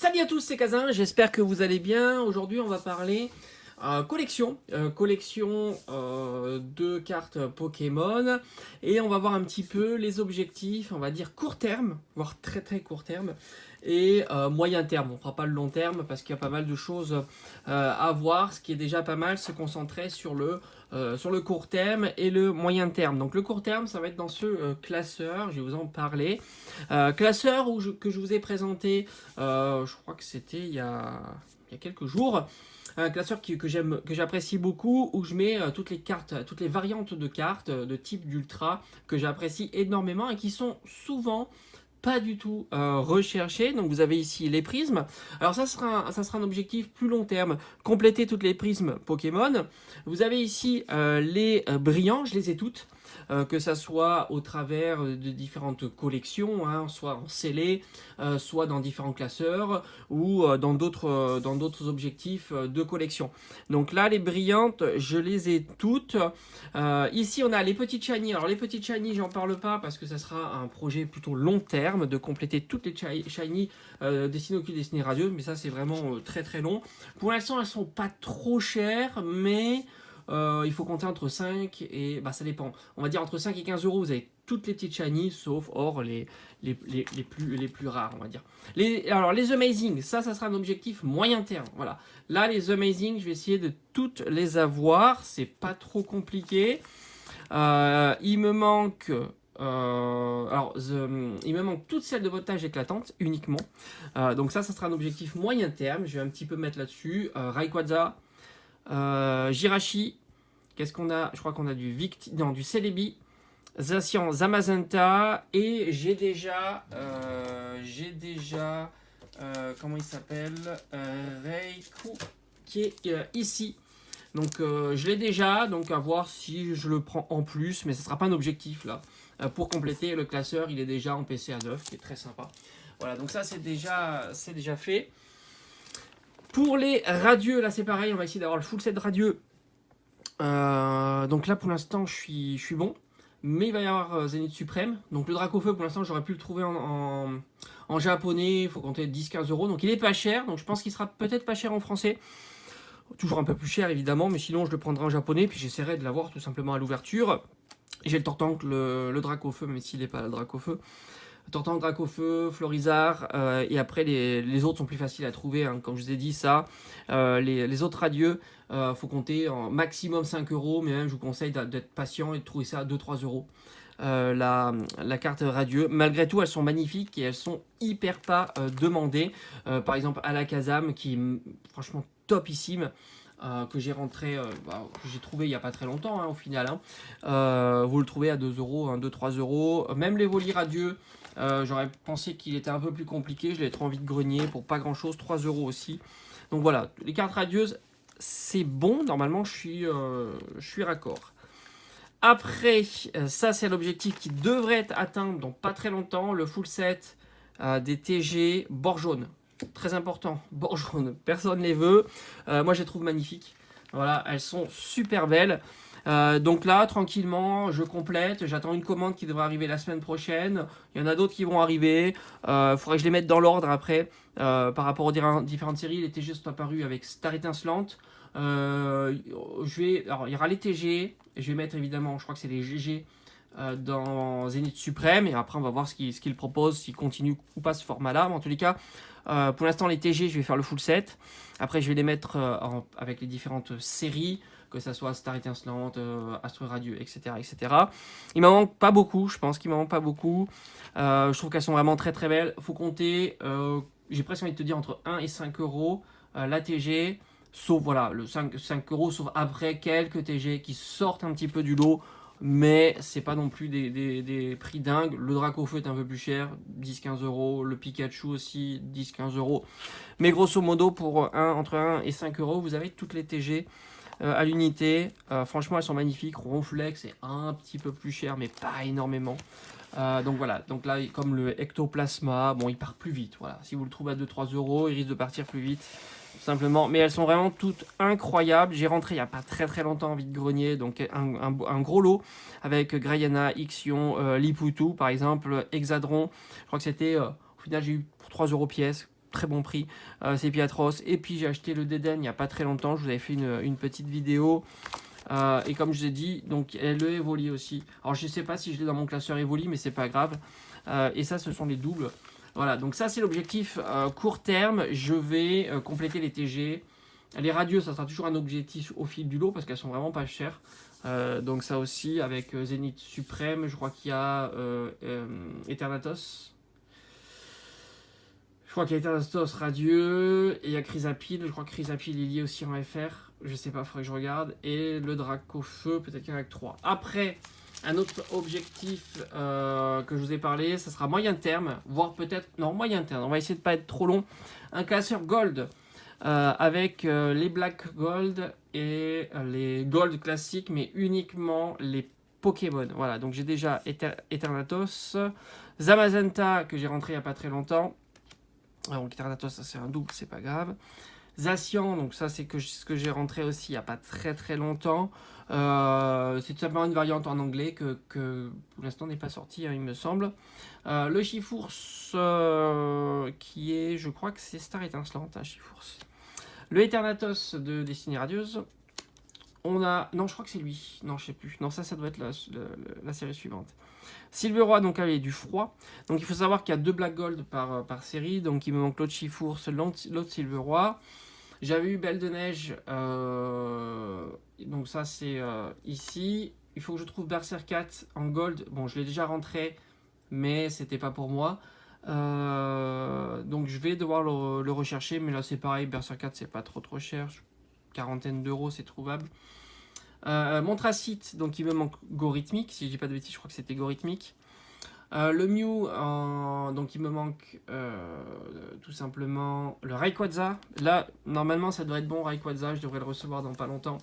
Salut à tous, c'est Kazin, j'espère que vous allez bien. Aujourd'hui, on va parler collection de cartes Pokémon et on va voir un petit peu les objectifs, on va dire court terme, voire très très court terme et moyen terme. On ne fera pas le long terme parce qu'il y a pas mal de choses à voir. Ce qui est déjà pas mal, se concentrer sur le court terme et le moyen terme. Donc le court terme, ça va être dans ce classeur, je vais vous en parler. Classeur que je vous ai présenté, je crois que c'était il y a quelques jours. Un classeur que j'apprécie beaucoup, où je mets toutes les cartes, toutes les variantes de cartes de type d'ultra que j'apprécie énormément et qui sont souvent pas du tout recherchées. Donc vous avez ici les prismes. Alors ça sera un objectif plus long terme, compléter toutes les prismes Pokémon. Vous avez ici les brillants, je les ai toutes. Que ça soit au travers de différentes collections, hein, soit en scellé, soit dans différents classeurs ou dans d'autres objectifs de collection. Donc là, les brillantes, je les ai toutes. Ici, on a les petites shiny. Alors les petites shiny, j'en parle pas parce que ça sera un projet plutôt long terme de compléter toutes les shiny destinées occultes, destinées radieuses, mais ça c'est vraiment très très long. Pour l'instant, elles sont pas trop chères, mais il faut compter entre 5 et... Bah ça dépend. On va dire entre 5 et 15 euros, vous avez toutes les petites shiny, sauf or les plus rares, on va dire. Alors les Amazing, ça sera un objectif moyen terme. Voilà. Là, les Amazing, je vais essayer de toutes les avoir. C'est pas trop compliqué. Il me manque... il me manque toutes celles de voltage éclatante uniquement. Donc ça sera un objectif moyen terme. Je vais un petit peu mettre là-dessus. Rayquaza, Jirachi, qu'est-ce qu'on a? Je crois qu'on a du Celebi, Zacian, Zamazenta, et j'ai déjà comment il s'appelle, Raikou, qui est ici. Donc je l'ai déjà, donc à voir si je le prends en plus, mais ce ne sera pas un objectif là. Pour compléter le classeur, il est déjà en PC à 9, qui est très sympa. Voilà, donc ça c'est déjà fait. Pour les radieux, là c'est pareil, on va essayer d'avoir le full set radieux. Donc là pour l'instant je suis bon. Mais il va y avoir Zénith Suprême. Donc le Dracofeu pour l'instant j'aurais pu le trouver en japonais. Il faut compter 10-15 euros. Donc il est pas cher. Donc je pense qu'il sera peut-être pas cher en français. Toujours un peu plus cher évidemment. Mais sinon je le prendrai en japonais. Puis j'essaierai de l'avoir tout simplement à l'ouverture. J'ai le Tortank, le Dracofeu, même s'il n'est pas le Dracofeu. Tortank, Dracofeu, Florizard, et après les autres sont plus faciles à trouver, hein, comme je vous ai dit ça. Les autres radieux, faut compter en maximum 5 euros, mais même je vous conseille d'être patient et de trouver ça à 2-3 euros. La carte radieux, malgré tout elles sont magnifiques et elles sont hyper pas demandées. Par exemple Alakazam qui est franchement topissime. Que j'ai que j'ai trouvé il n'y a pas très longtemps, hein, au final. Hein. Vous le trouvez à 2 euros, hein, 2-3 euros. Même les Volis radieux, j'aurais pensé qu'il était un peu plus compliqué. Je l'ai trop envie de grenier pour pas grand chose, 3 euros aussi. Donc voilà, les cartes radieuses, c'est bon. Normalement, je suis raccord. Après, ça c'est l'objectif qui devrait être atteint dans pas très longtemps. Le full set des TG bord jaune. Très important, bord jaune, personne ne les veut. Moi je les trouve magnifiques. Voilà, elles sont super belles. Donc là, tranquillement, je complète. J'attends une commande qui devrait arriver la semaine prochaine. Il y en a d'autres qui vont arriver. Il faudrait que je les mette dans l'ordre après. Par rapport aux différentes séries, les TG sont apparus avec Star étincelante. Alors, il y aura les TG. Je vais mettre évidemment, je crois que c'est les GG dans Zénith Suprême. Et après, on va voir ce qu'il propose, s'il continue ou pas ce format-là. Mais en tous les cas, pour l'instant, les TG, je vais faire le full set. Après, je vais les mettre avec les différentes séries, que ça soit Star étincelante, Astre radieux, etc., etc. Il m'en manque pas beaucoup, je pense qu'il m'en manque pas beaucoup. Je trouve qu'elles sont vraiment très très belles. Faut compter, j'ai presque envie de te dire entre 1 et 5 euros la TG. Sauf, voilà, le 5 euros, sauf après quelques TG qui sortent un petit peu du lot. Mais c'est pas non plus des prix dingues. Le Dracofeu est un peu plus cher, 10-15 euros. Le Pikachu aussi, 10-15 euros. Mais grosso modo, pour entre 1 et 5 euros, vous avez toutes les TG à l'unité. Franchement, elles sont magnifiques. Ronflex est un petit peu plus cher, mais pas énormément. Donc voilà, donc là, comme le Ectoplasma, bon, il part plus vite. Voilà. Si vous le trouvez à 2-3 euros, il risque de partir plus vite. Simplement, mais elles sont vraiment toutes incroyables. J'ai rentré il n'y a pas très très longtemps en vide-grenier, donc un gros lot avec Grayana, Ixion, Liputu par exemple, Hexadron. Je crois que c'était, au final j'ai eu pour 3 euros pièce. très bon prix, c'est Piatros. Et puis j'ai acheté le Deden il n'y a pas très longtemps, je vous avais fait une petite vidéo. Et comme je vous ai dit, donc le Evoli aussi. Alors je sais pas si je l'ai dans mon classeur Evoli, mais c'est pas grave. Et ça, ce sont les doubles. Voilà, donc ça c'est l'objectif court terme. Je vais compléter les TG. Les radieux, ça sera toujours un objectif au fil du lot parce qu'elles sont vraiment pas chères. Donc ça aussi avec Zénith Suprême, je crois qu'il y a Eternatos. Je crois qu'il y a Eternatos Radieux et il y a Chrysapile. Je crois que Chrysapile est lié aussi en FR. Je sais pas, faudrait que je regarde. Et le Dracofeu, peut-être qu'il y en a que 3. Après, un autre objectif que je vous ai parlé, ça sera moyen terme, voire peut-être... Non, moyen terme, on va essayer de pas être trop long. Un classeur Gold avec les Black Gold et les Gold classiques, mais uniquement les Pokémon. Voilà, donc j'ai déjà Eternatos, Zamazenta que j'ai rentré il n'y a pas très longtemps. Donc Eternatos, ça c'est un double, c'est pas grave. Zacian, donc ça c'est ce que j'ai rentré aussi il n'y a pas très très longtemps. C'est tout simplement une variante en anglais que pour l'instant n'est pas sortie, hein, il me semble. Le Chifours qui est, je crois que c'est Star Étincelante, hein, Chifours. Le Eternatos de Destinée Radieuse. On a, non je crois que c'est lui, non je sais plus. Non ça doit être la série suivante. Silveroy, donc elle est du froid. Donc il faut savoir qu'il y a 2 Black Gold par série. Donc il me manque l'autre Chifours, l'autre Silveroy. J'avais eu Belle de Neige. Donc ça c'est ici. Il faut que je trouve Berserkat en Gold. Bon je l'ai déjà rentré. Mais c'était pas pour moi. Donc je vais devoir le rechercher. Mais là c'est pareil. Berserkat c'est pas trop cher. Quarantaine d'euros c'est trouvable. Montracite, donc il me manque Gorhythmique, si je dis pas de bêtises, je crois que c'était Gorhythmique. Le Mew, donc il me manque tout simplement le Rayquaza. Là, normalement, ça devrait être bon, Rayquaza, je devrais le recevoir dans pas longtemps.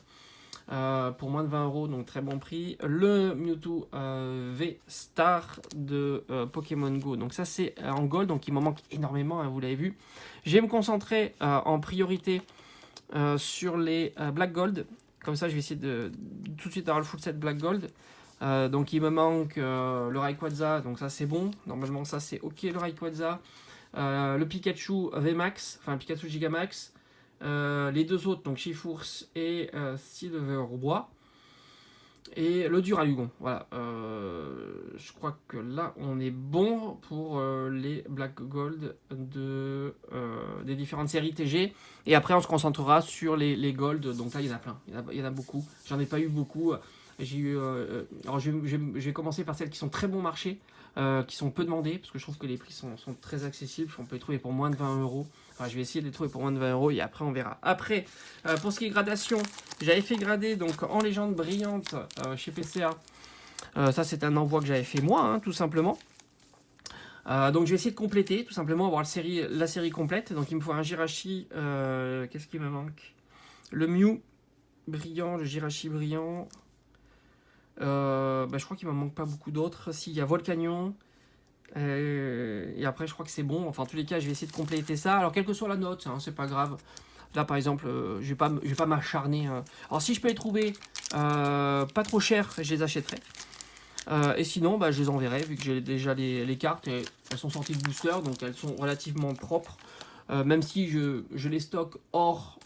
Pour moins de 20 euros, donc très bon prix. Le Mewtwo V-Star de Pokémon Go. Donc ça, c'est en Gold, donc il m'en manque énormément, hein, vous l'avez vu. Je vais me concentrer en priorité sur les Black Gold. Comme ça, je vais essayer de tout de suite avoir le full set Black Gold. Donc il me manque le Rayquaza, donc ça c'est bon. Normalement ça c'est ok le Rayquaza. Le Pikachu VMAX, enfin Pikachu Gigamax. Les deux autres, donc Chifours et Silveroy. Et le Duralugon. Voilà. Je crois que là on est bon pour les Black Gold des différentes séries TG. Et après on se concentrera sur les Gold. Donc là il y en a plein. Il y en a beaucoup. J'en ai pas eu beaucoup. J'ai eu. Alors je vais commencer par celles qui sont très bon marché. Qui sont peu demandées. Parce que je trouve que les prix sont très accessibles. On peut les trouver pour moins de 20 euros. Enfin, je vais essayer de les trouver pour moins de 20 euros et après on verra. Après, pour ce qui est gradation, j'avais fait grader donc en légende brillante chez PCA. Ça c'est un envoi que j'avais fait moi, hein, tout simplement. Donc je vais essayer de compléter, tout simplement, avoir la série complète. Donc il me faut un Jirachi. Qu'est-ce qui me manque? Le Mew brillant, le Jirachi brillant. Je crois qu'il ne me manque pas beaucoup d'autres. Si, il y a Volcanion. Et après je crois que c'est bon, enfin en tous les cas je vais essayer de compléter ça, alors quelle que soit la note, hein, c'est pas grave. Là par exemple je vais pas m'acharner, alors si je peux les trouver pas trop cher, je les achèterai, et sinon je les enverrai vu que j'ai déjà les cartes et elles sont sorties de booster donc elles sont relativement propres, même si je les stocke hors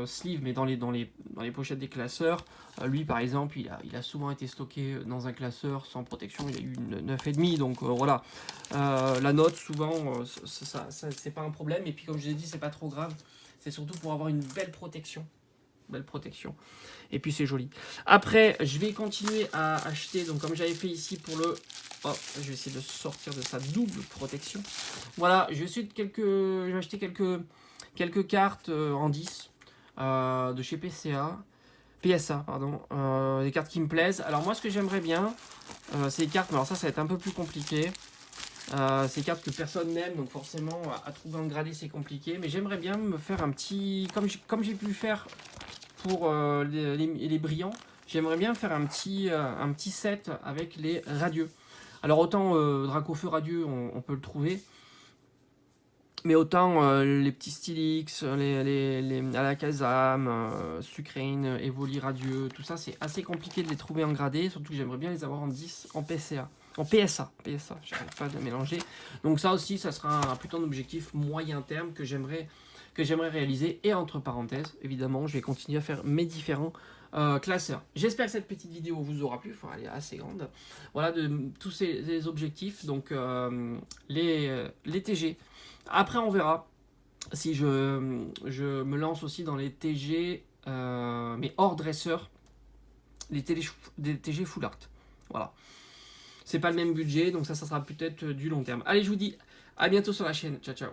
sleeve mais dans les pochettes des classeurs. Lui par exemple il a souvent été stocké dans un classeur sans protection, il a eu une 9,5 donc voilà. La note souvent ça c'est pas un problème, et puis comme je l'ai dit c'est pas trop grave, c'est surtout pour avoir une belle protection, et puis c'est joli. Après je vais continuer à acheter, donc comme j'avais fait ici pour le je vais essayer de sortir de sa double protection. Voilà, je vais acheter quelques cartes en 10 de chez PSA, pardon, des cartes qui me plaisent. Alors moi ce que j'aimerais bien, c'est les cartes, mais alors ça va être un peu plus compliqué. Ces cartes que personne n'aime, donc forcément à trouver en gradé c'est compliqué, mais j'aimerais bien me faire un petit, comme j'ai pu le faire pour les brillants, j'aimerais bien faire un petit set avec les radieux. Alors autant Dracofeu radieux on peut le trouver, mais autant les petits Stylix, les Alakazam, Sucrane, Evoli radieux, tout ça c'est assez compliqué de les trouver en gradé, surtout que j'aimerais bien les avoir en 10 en PCA. En PSA, j'arrive pas à mélanger. Donc ça aussi, ça sera plutôt un objectif moyen terme que j'aimerais réaliser. Et entre parenthèses, évidemment, je vais continuer à faire mes différents classeurs. J'espère que cette petite vidéo vous aura plu. Enfin, elle est assez grande. Voilà, de tous ces objectifs. Donc, les TG. Après, on verra si je me lance aussi dans les TG, mais hors dresseur, des TG full art. Voilà. C'est pas le même budget, donc ça sera peut-être du long terme. Allez, je vous dis à bientôt sur la chaîne. Ciao, ciao.